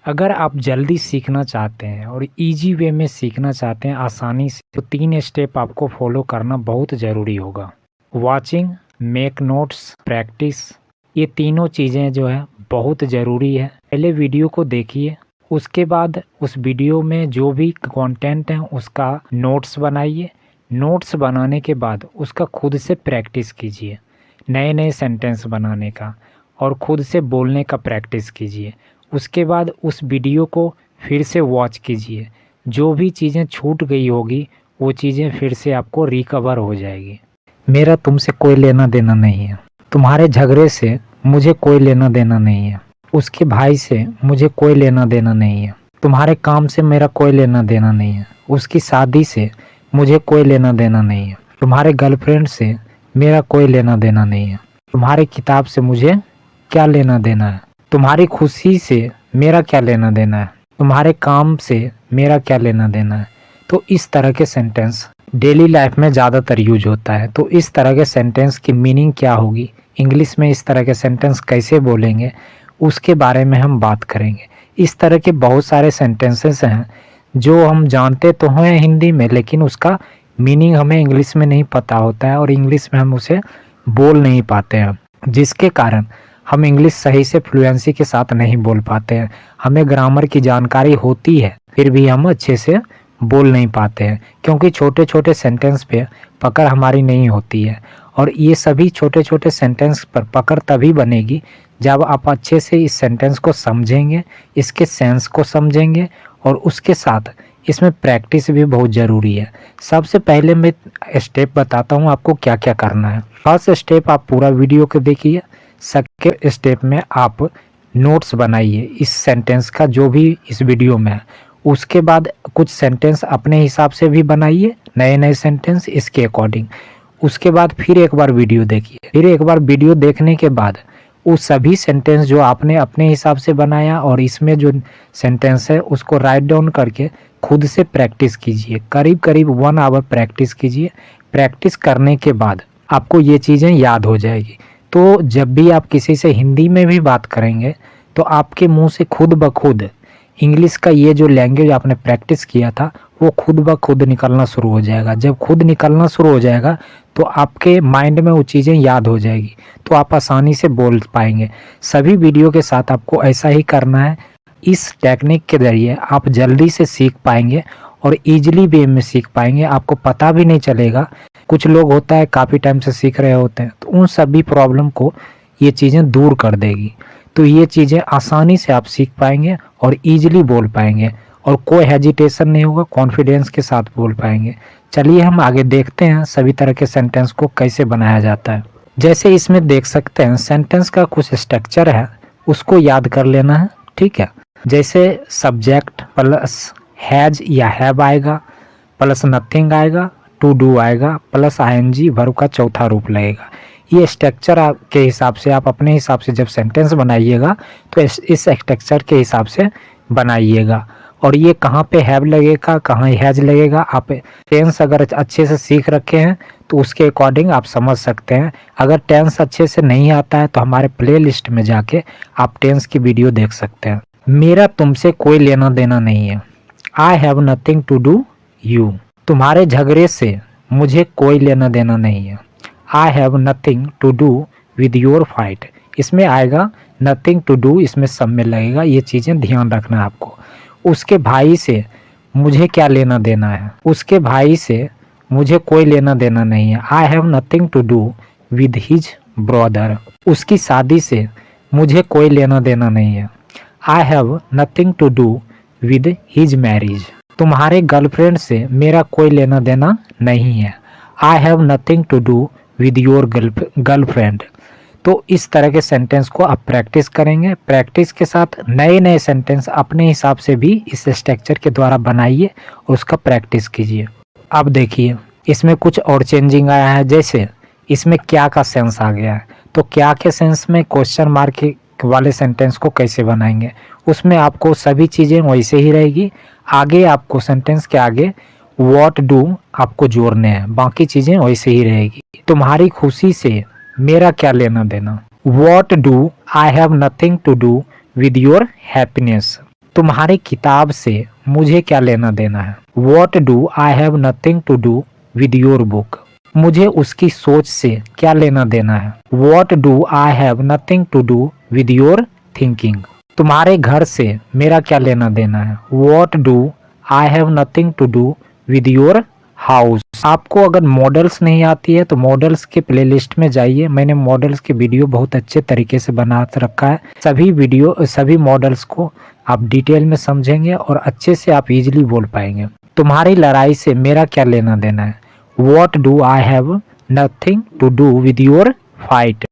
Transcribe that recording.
अगर आप जल्दी सीखना चाहते हैं और इजी वे में सीखना चाहते हैं आसानी से, तो 3 स्टेप आपको फॉलो करना बहुत ज़रूरी होगा। वॉचिंग, मेक नोट्स, प्रैक्टिस, ये तीनों चीज़ें जो है बहुत ज़रूरी है। पहले वीडियो को देखिए, उसके बाद उस वीडियो में जो भी कंटेंट है उसका नोट्स बनाइए। नोट्स बनाने के बाद उसका खुद से प्रैक्टिस कीजिए, नए नए सेंटेंस बनाने का और खुद से बोलने का प्रैक्टिस कीजिए। उसके बाद उस वीडियो को फिर से वॉच कीजिए, जो भी चीज़ें छूट गई होगी वो चीज़ें फिर से आपको रिकवर हो जाएगी। मेरा तुमसे कोई लेना देना नहीं है, तुम्हारे झगड़े से मुझे कोई लेना देना नहीं है, उसके भाई से मुझे कोई लेना देना नहीं है, तुम्हारे काम से मेरा कोई लेना देना नहीं है, उसकी शादी से मुझे कोई लेना देना नहीं है, तुम्हारे गर्लफ्रेंड से मेरा कोई लेना देना नहीं है, तुम्हारी किताब से मुझे क्या लेना देना है, तुम्हारी खुशी से मेरा क्या लेना देना है, तुम्हारे काम से मेरा क्या लेना देना है। तो इस तरह के सेंटेंस डेली लाइफ में ज़्यादातर यूज होता है। तो इस तरह के सेंटेंस की मीनिंग क्या होगी, इंग्लिश में इस तरह के सेंटेंस कैसे बोलेंगे, उसके बारे में हम बात करेंगे। इस तरह के बहुत सारे सेंटेंसेस हैं जो हम जानते तो हैं हिंदी में, लेकिन उसका मीनिंग हमें इंग्लिश में नहीं पता होता है और इंग्लिश में हम उसे बोल नहीं पाते हैं, जिसके कारण हम इंग्लिश सही से फ्लुएंसी के साथ नहीं बोल पाते हैं। हमें ग्रामर की जानकारी होती है फिर भी हम अच्छे से बोल नहीं पाते हैं, क्योंकि छोटे छोटे सेंटेंस पे पकड़ हमारी नहीं होती है। और ये सभी छोटे छोटे सेंटेंस पर पकड़ तभी बनेगी जब आप अच्छे से इस सेंटेंस को समझेंगे, इसके सेंस को समझेंगे और उसके साथ इसमें प्रैक्टिस भी बहुत ज़रूरी है। सबसे पहले मैं स्टेप बताता हूँ आपको क्या क्या करना है। फर्स्ट स्टेप, आप पूरा वीडियो को देखिए। सेकेंड स्टेप में आप नोट्स बनाइए इस सेंटेंस का जो भी इस वीडियो में है। उसके बाद कुछ सेंटेंस अपने हिसाब से भी बनाइए, नए नए सेंटेंस इसके अकॉर्डिंग। उसके बाद फिर एक बार वीडियो देखिए। फिर एक बार वीडियो देखने के बाद उस सभी सेंटेंस जो आपने अपने हिसाब से बनाया और इसमें जो सेंटेंस है उसको राइट डाउन करके खुद से प्रैक्टिस कीजिए। करीब करीब 1 आवर प्रैक्टिस कीजिए। प्रैक्टिस करने के बाद आपको ये चीज़ें याद हो जाएगी। तो जब भी आप किसी से हिंदी में भी बात करेंगे तो आपके मुंह से खुद ब खुद इंग्लिश का ये जो लैंग्वेज आपने प्रैक्टिस किया था वो खुद ब खुद निकलना शुरू हो जाएगा। जब खुद निकलना शुरू हो जाएगा तो आपके माइंड में वो चीज़ें याद हो जाएगी, तो आप आसानी से बोल पाएंगे। सभी वीडियो के साथ आपको ऐसा ही करना है। इस टेक्निक के ज़रिए आप जल्दी से सीख पाएंगे और ईजिली वे में सीख पाएंगे, आपको पता भी नहीं चलेगा। कुछ लोग होता है काफ़ी टाइम से सीख रहे होते हैं, तो उन सभी प्रॉब्लम को ये चीज़ें दूर कर देगी। तो ये चीज़ें आसानी से आप सीख पाएंगे और ईजिली बोल पाएंगे और कोई हेजिटेशन नहीं होगा, कॉन्फिडेंस के साथ बोल पाएंगे। चलिए हम आगे देखते हैं सभी तरह के सेंटेंस को कैसे बनाया जाता है। जैसे इसमें देख सकते हैं सेंटेंस का कुछ स्ट्रक्चर है, उसको याद कर लेना है, ठीक है। जैसे सब्जेक्ट प्लस हैज या हैव आएगा, प्लस नथिंग आएगा, टू डू आएगा, प्लस आईएनजी वर्ब का चौथा रूप लगेगा। ये स्ट्रक्चर के हिसाब से आप अपने हिसाब से जब सेंटेंस बनाइएगा तो इस स्ट्रक्चर के हिसाब से बनाइएगा। और ये कहाँ पे हैव लगेगा, कहाँ हैज लगेगा, आप टेंस अगर अच्छे से सीख रखे हैं तो उसके अकॉर्डिंग आप समझ सकते हैं। अगर टेंस अच्छे से नहीं आता है तो हमारे प्ले लिस्ट में जाके आप टेंस की वीडियो देख सकते हैं। मेरा तुमसे कोई लेना देना नहीं है, I have nothing to do you. तुम्हारे झगड़े से मुझे कोई लेना देना नहीं है, I have nothing to do with your fight. इसमें आएगा नथिंग टू डू, इसमें सब में लगेगा, ये चीज़ें ध्यान रखना है आपको। उसके भाई से मुझे क्या लेना देना है, उसके भाई से मुझे कोई लेना देना नहीं है, I have nothing to do with his brother. उसकी शादी से मुझे कोई लेना देना नहीं है, I have nothing to do with his marriage. तुम्हारे गर्लफ्रेंड से मेरा कोई लेना देना नहीं है, I have nothing to do with your girlfriend. तो इस तरह के सेंटेंस को आप प्रैक्टिस करेंगे। प्रैक्टिस के साथ नए नए सेंटेंस अपने हिसाब से भी इस स्ट्रक्चर के द्वारा बनाइए और उसका प्रैक्टिस कीजिए। अब देखिए इसमें कुछ और चेंजिंग आया है। जैसे इसमें क्या का सेंस आ गया है, तो क्या के सेंस में क्वेश्चन मार्क वाले सेंटेंस को कैसे बनाएंगे, उसमें आपको सभी चीज़ें वैसे ही रहेगी। आगे आपको सेंटेंस के आगे व्हाट डू आपको जोड़ने हैं, बाकी चीज़ें वैसे ही रहेगी। तुम्हारी खुशी से मेरा क्या लेना देना, what do I have nothing to do with your happiness. तुम्हारी किताब से मुझे क्या लेना देना है। What do I have nothing to do with your book. मुझे उसकी सोच से क्या लेना देना है। What do I have nothing to do with your thinking. तुम्हारे घर से मेरा क्या लेना देना है। What do I have nothing to do with your house. आपको अगर मॉडल्स नहीं आती है तो मॉडल्स के प्लेलिस्ट में जाइए, मैंने मॉडल्स के वीडियो बहुत अच्छे तरीके से बना रखा है। सभी मॉडल्स को आप डिटेल में समझेंगे और अच्छे से आप इजीली बोल पाएंगे। तुम्हारी लड़ाई से मेरा क्या लेना देना है। What do I have nothing to do with your fight.